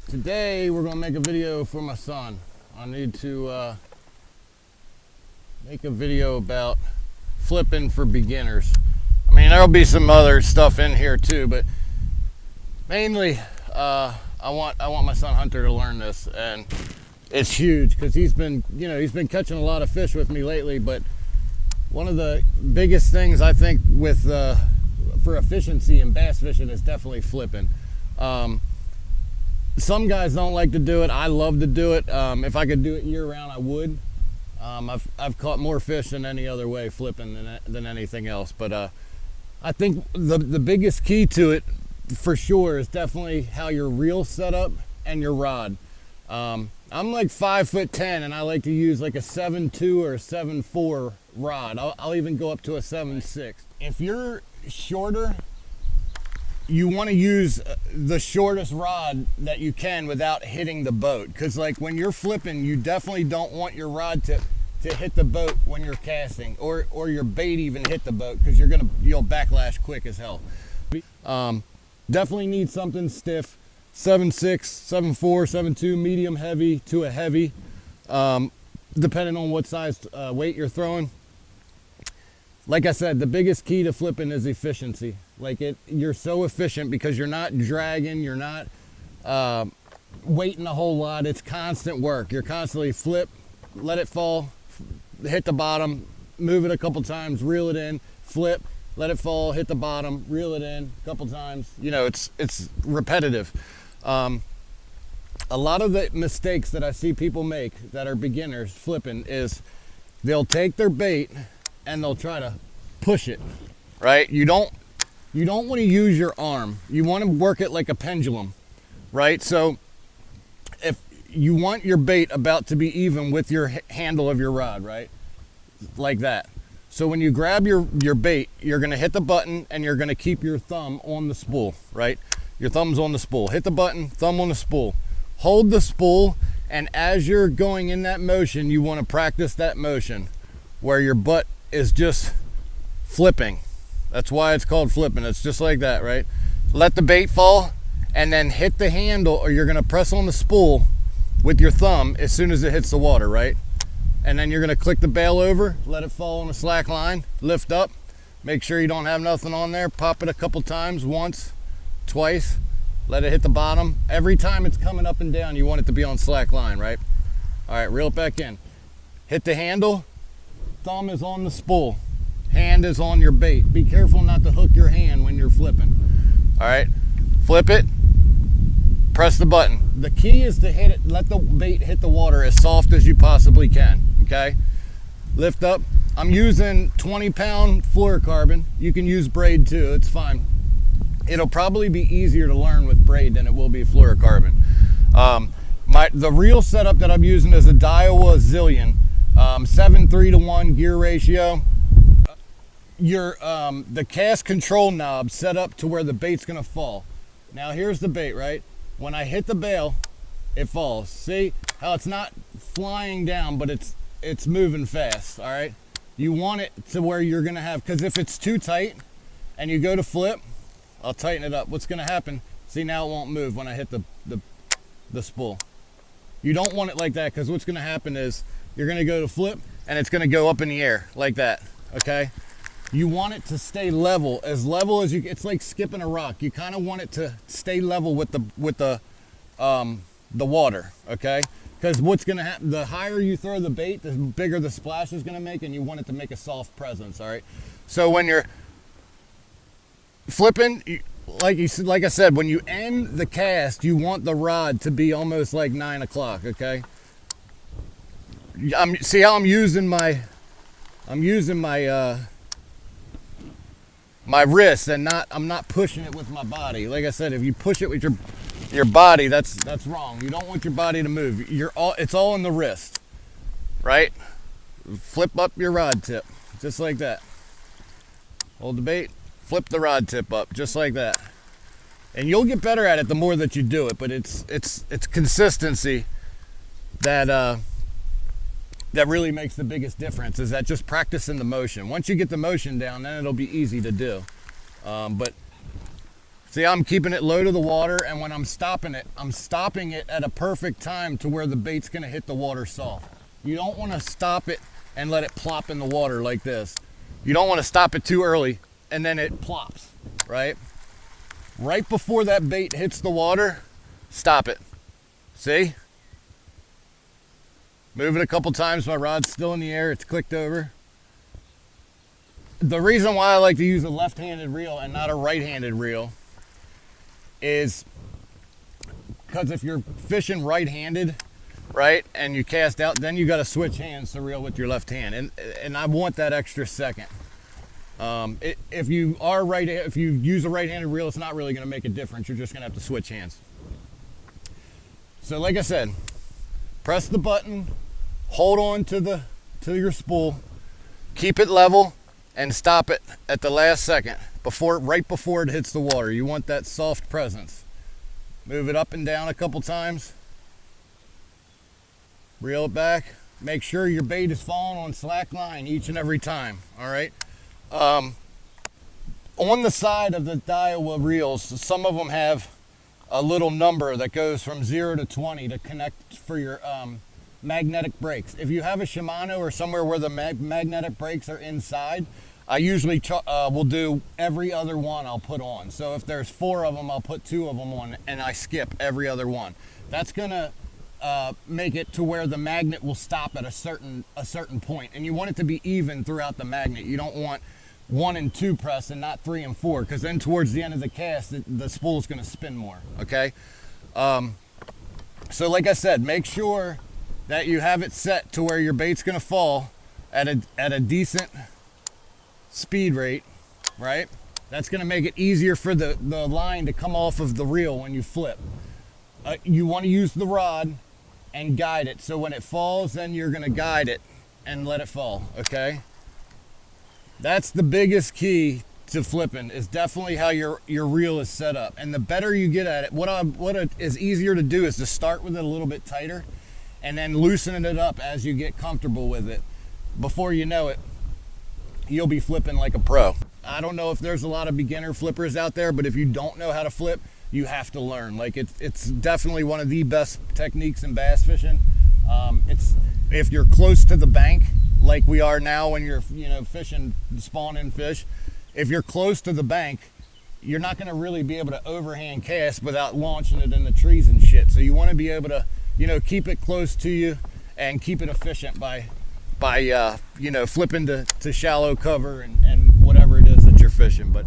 Today we're gonna make a video for my son. I need to make a video about flipping for beginners. I mean, there'll be some other stuff in here too, but mainly I want my son Hunter to learn this, and it's huge because he's been catching a lot of fish with me lately. But one of the biggest things I think with for efficiency in bass fishing is definitely flipping. Some guys don't like to do it. I love to do it. If I could do it year round, I would. I've caught more fish than any other way flipping than anything else. But I think the biggest key to it, for sure, is definitely how your reel's set up and your rod. I'm like 5'10", and I like to use like a 7.2 or a 7.4 rod. I'll even go up to a 7.6. If you're shorter, you want to use the shortest rod that you can without hitting the boat, because like when you're flipping, you definitely don't want your rod to hit the boat when you're casting, or your bait even hit the boat, because you'll backlash quick as hell. Definitely need something stiff, 7.6, 7.4, 7.2, medium heavy to a heavy, depending on what size weight you're throwing. Like I said, the biggest key to flipping is efficiency. You're so efficient because you're not dragging, you're not waiting a whole lot. It's constant work. You're constantly flip, let it fall, hit the bottom, move it a couple times, reel it in, flip, let it fall, hit the bottom, reel it in a couple times. You know, it's repetitive. A lot of the mistakes that I see people make that are beginners flipping is they'll take their bait and they'll try to push it, right? You don't want to use your arm. You want to work it like a pendulum, right? So if you want your bait about to be even with your handle of your rod, right? Like that. So when you grab your bait, you're going to hit the button and you're going to keep your thumb on the spool, right? Your thumb's on the spool. Hit the button, thumb on the spool. Hold the spool, and as you're going in that motion, you want to practice that motion where your butt is just flipping. That's why it's called flipping. It's just like that, right? Let the bait fall and then hit the handle, or you're going to press on the spool with your thumb as soon as it hits the water, right? And then you're going to click the bail over, let it fall on a slack line, lift up, make sure you don't have nothing on there, pop it a couple times, once, twice, let it hit the bottom. Every time it's coming up and down, you want it to be on slack line, right? All right, reel it back in. Hit the handle, thumb is on the spool, hand is on your bait. Be careful not to hook your hand when you're flipping. All right, flip it, press the button. The key is to hit it, let the bait hit the water as soft as you possibly can, okay? Lift up. I'm using 20-pound fluorocarbon. You can use braid too, it's fine. It'll probably be easier to learn with braid than it will be fluorocarbon. The reel setup that I'm using is a Daiwa Zillion, 7:3-to-1 gear ratio. The cast control knob set up to where the bait's gonna fall. Now here's the bait, right? When I hit the bail, it falls. See how it's not flying down, but it's moving fast, all right? You want it to where you're gonna have, because if it's too tight and you go to flip, I'll tighten it up. What's gonna happen, see, now it won't move when I hit the spool. You don't want it like that, because what's gonna happen is you're gonna go to flip and it's gonna go up in the air like that, okay? You want it to stay level as you. It's like skipping a rock. You kind of want it to stay level with the water, okay? Because what's gonna happen? The higher you throw the bait, the bigger the splash is gonna make, and you want it to make a soft presence. All right. So when you're flipping, like I said, when you end the cast, you want the rod to be almost like 9 o'clock. Okay. See how I'm using my my wrist, and I'm not pushing it with my body. Like I said, if you push it with your body, that's wrong. You don't want your body to move. It's all in the wrist, right? Flip up your rod tip, just like that. Hold the bait, flip the rod tip up, just like that. And you'll get better at it the more that you do it, but it's consistency that really makes the biggest difference, is that just practicing the motion. Once you get the motion down, then it'll be easy to do. But See, I'm keeping it low to the water, and when I'm stopping it at a perfect time to where the bait's gonna hit the water soft. You don't wanna stop it and let it plop in the water like this. You don't wanna stop it too early and then it plops, right? Right before that bait hits the water, stop it. See? Move it a couple times, my rod's still in the air, it's clicked over. The reason why I like to use a left-handed reel and not a right-handed reel is because if you're fishing right-handed, right, and you cast out, then you got to switch hands to reel with your left hand, and I want that extra second. If you use a right-handed reel, it's not really going to make a difference. You're just going to have to switch hands. So, like I said, press the button, hold on to your spool, keep it level, and stop it at the last second, right before it hits the water. You want that soft presence. Move it up and down a couple times. Reel it back. Make sure your bait is falling on slack line each and every time. All right. On the side of the Daiwa reels, some of them have a little number that goes from 0 to 20 to connect for your magnetic brakes. If you have a Shimano or somewhere where the magnetic brakes are inside, I usually will do every other one I'll put on. So if there's 4 of them, I'll put 2 of them on and I skip every other one. That's gonna make it to where the magnet will stop at a certain point, and you want it to be even throughout the magnet. You don't want 1 and 2 press and not 3 and 4, because then towards the end of the cast, the spool is gonna spin more, okay? So like I said, make sure that you have it set to where your bait's gonna fall at a decent speed rate, right? That's going to make it easier for the line to come off of the reel when you flip. You want to use the rod and guide it, so when it falls, then you're going to guide it and let it fall, okay? That's the biggest key to flipping, is definitely how your reel is set up. And the better you get at it, what is easier to do is to start with it a little bit tighter and then loosening it up as you get comfortable with it. Before you know it, you'll be flipping like a pro. I don't know if there's a lot of beginner flippers out there, but if you don't know how to flip, you have to learn. Like it's definitely one of the best techniques in bass fishing. If you're close to the bank, like we are now when you're fishing spawn-in fish, if you're close to the bank, you're not going to really be able to overhand cast without launching it in the trees and shit. So you want to be able to keep it close to you and keep it efficient by flipping to shallow cover and whatever it is that you're fishing. But